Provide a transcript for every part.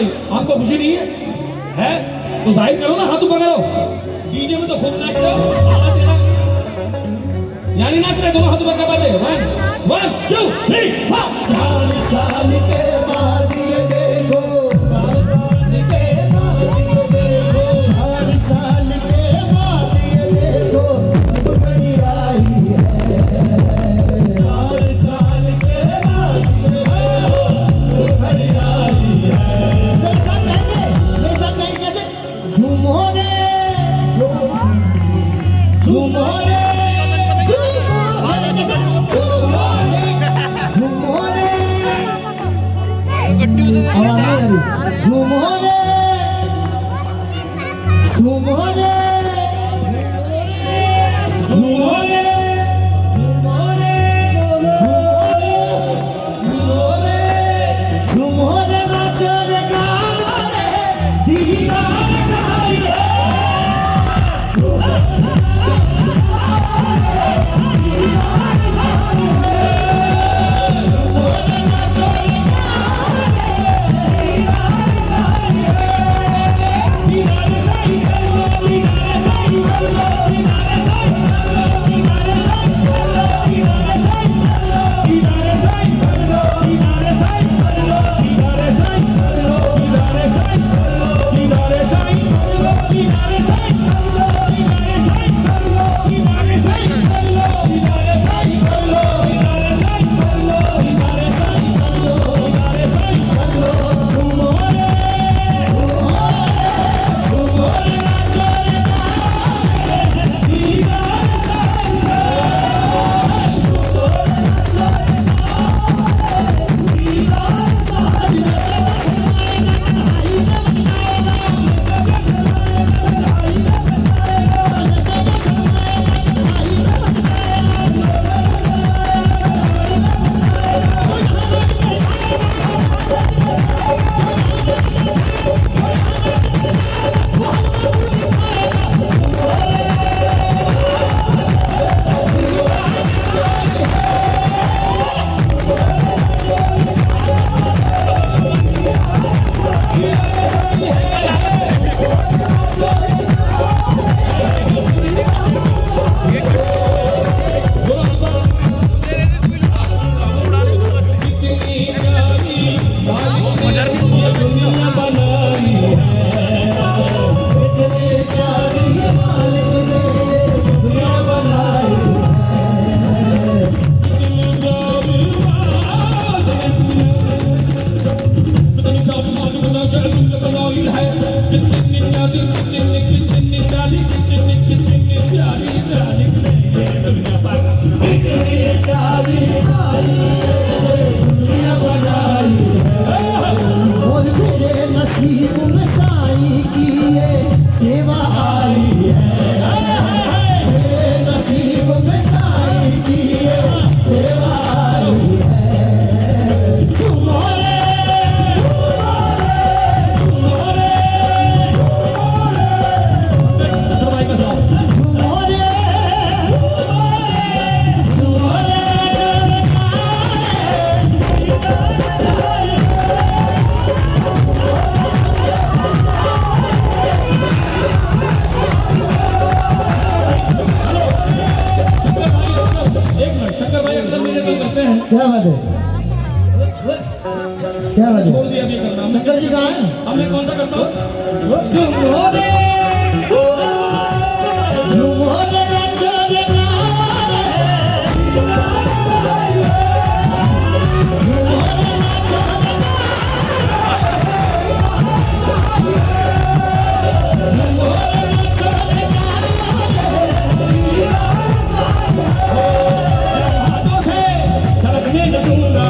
भाई, आपको खुशी नहीं है? तो जाहिर करो ना, हाथ ऊपर करो। डीजे में तो खूब नाचते हो, आवाज देना यानी नाच रहे दोनों हाथ ऊपर कर रहे हो। 1 2 3 4 साल साल के बाद ये देखो, बरबाद के बाद ये देखो, साल साल के बाद ये देखो, सब घड़ी आई है। साल साल के बाद ये देखो, सब घड़ी आई है। मेरे साथ गाएंगे कैसे? झूमो रे, झूमो रे, झूमोरे झूमोरे झूमोरे झूमोरे झूमोरे झूमोरे झूमोरे नाचर गारे दीवार सारी है। क्या बात है? क्या बात है? छोड़ दिया अभी करना। शंकर जी कहाँ हैं? अब मैं कौन सा करता हूँ? झूमोरे झूमोरे नाचोरे गारे, झूमोरे नाचोरे गारे, झूमोरे नाचोरे हाथों से छलकने न दूंगा,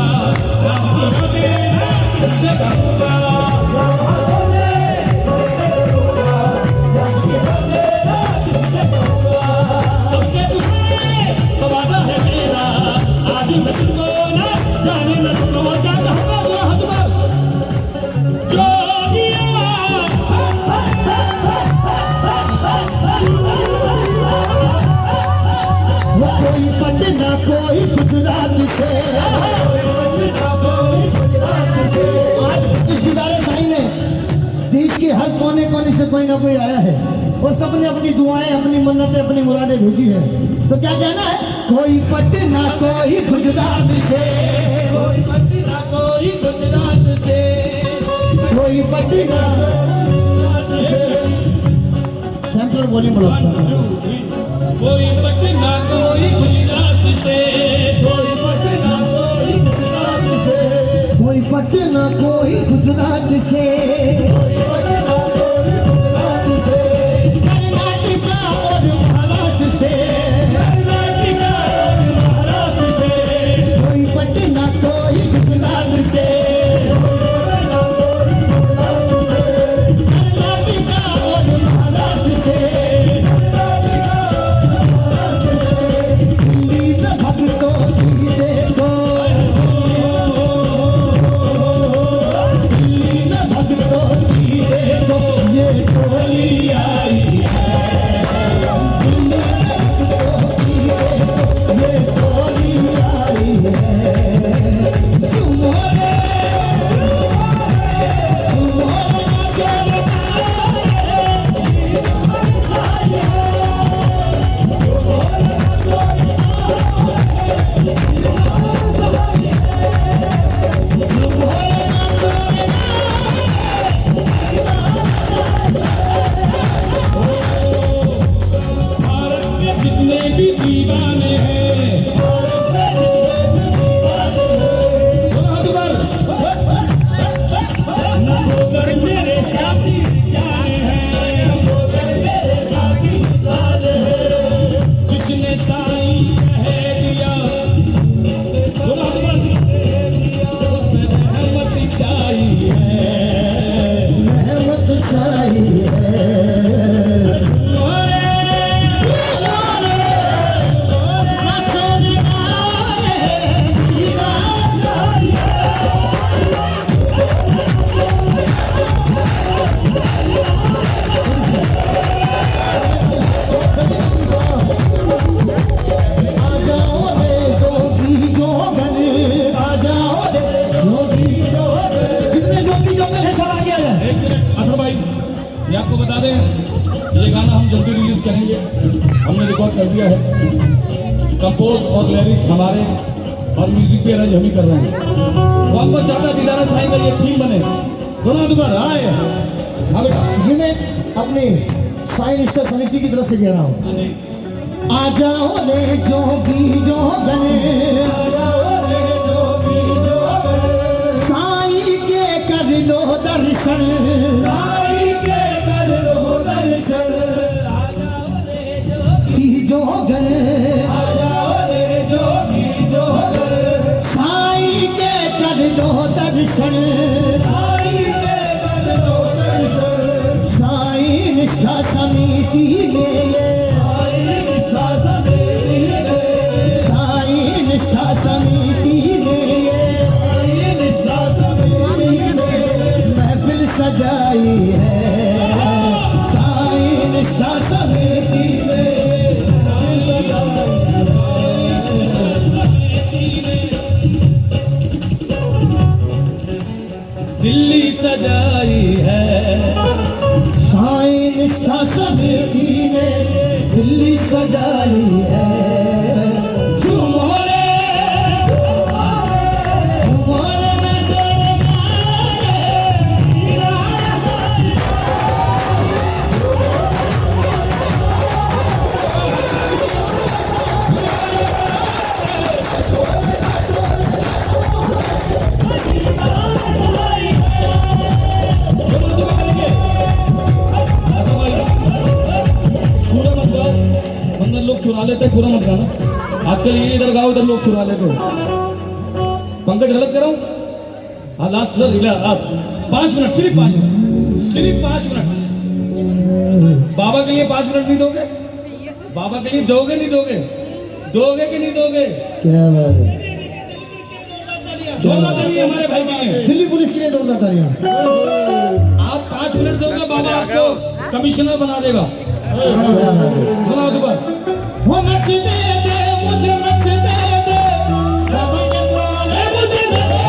कोई गुजरात से आज इस दीदारे साईं ने अपनी दुआएं, अपनी मन्नतें, अपनी मुरादें भेजी है। तो क्या कहना है? कोई पटना कोई गुजरात से, कोई पटना कोई गुजरात से, कोई पटना सेंट्रल वॉल्यूम बढ़ाओ। कोई पटना कोई गुजरात से, कोई पटना कोई गुजरात से, कोई पटना कोई गुजरात से, कर्नाटका और महाराष्ट्र से, कोई पटना कोई गुजरात से, कर्नाटका और महाराष्ट्र से, दिल्ली में भक्तों की देखो, दिल्ली में भक्तों की देखो ये टोली आई है, दिल्ली में भक्तों की देखो ये टोली आई है। झूमो रे, झूमो रे भारत में जितने भी दीवाने हैं, नवोदर मेरे साथी जाने हैं, जिसने साईं कह दिया, उसमें रहमत चाहिए है। रहमत चाहिए। अगर भाई ये आपको बता दें, ये गाना हम जल्दी रिलीज करेंगे, हमने रिकॉर्ड कर दिया है, कंपोज और लिरिक्स हमारे और म्यूजिक पे अरेंज हम ही कर रहे हैं। तो आपको चाहता दीदारा साईं का ये थीम बने, दोनों दोबार आए। हाँ बेटा, जी मैं अपनी साईं निष्ठा समिति की तरफ से कह रहा हूँ। आ जाओ रे जोगी जोगन, साईं के कर लो दर्शन, की जोगन, साईं के कर लो दर्शन, साईं निष्ठा समिति में, साईं निष्ठा समिति ने महफिल सजाई है, साईं निष्ठा समिति ने। दिल्ली सजाई है, साईं निष्ठा समिति ने दिल्ली सजाई है। झूमो रे, झूमो रे नचने पूरा मत गाओ, वरना लोग चुरा लेते हैं, पूरा मत गाना। आजकल ये इधर गाओ, इधर लोग चुरा लेते हैं। पंकज गलत कर रहा हूँ? हाँ लास्ट सर, लास्ट 5 मिनट, सिर्फ 5 मिनट, सिर्फ 5 मिनट। बाबा के लिए 5 मिनट नहीं दोगे? बाबा के लिए दोगे नहीं दोगे? दोगे कि नहीं दोगे? क्या बात है। जोरदार तालियां हमारे भाई के लिए। दिल्ली पुलिस के लिए जोरदार तालियां। आप 5 मिनट दोगे, बाबा आपको कमिश्नर बना देगा। बनाओ दोबारा। वो नचने दे मुझे, नचने दे बाबा के द्वारे मुझे नचने दे।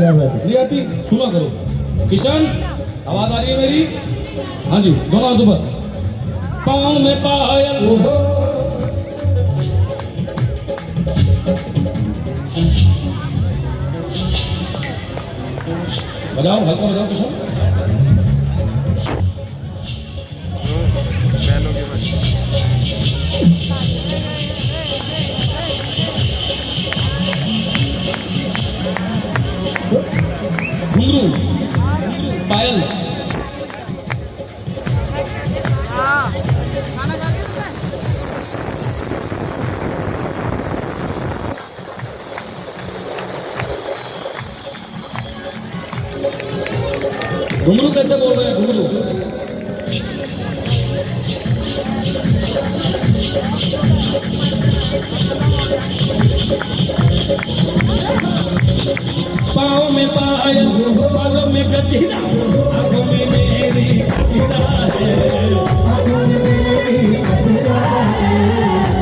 क्या बात है? नहीं आती? सुना करो। किशन, आवाज आ रही है मेरी? हाँ जी, दोनों हाथों पर। पाँव में पायल, ओहो, बजाओ, हल्का बजाओ किशन। बैलों के बाद घुंघरू, पायल, घुंघरू कैसे बोल रहे हैं? घुंघरू पाँव में पायल, बालों में गजरा, आंखों में मेरी गजरा है।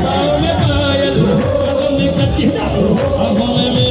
पाँव में पायल, बालों में गजरा, आंखों में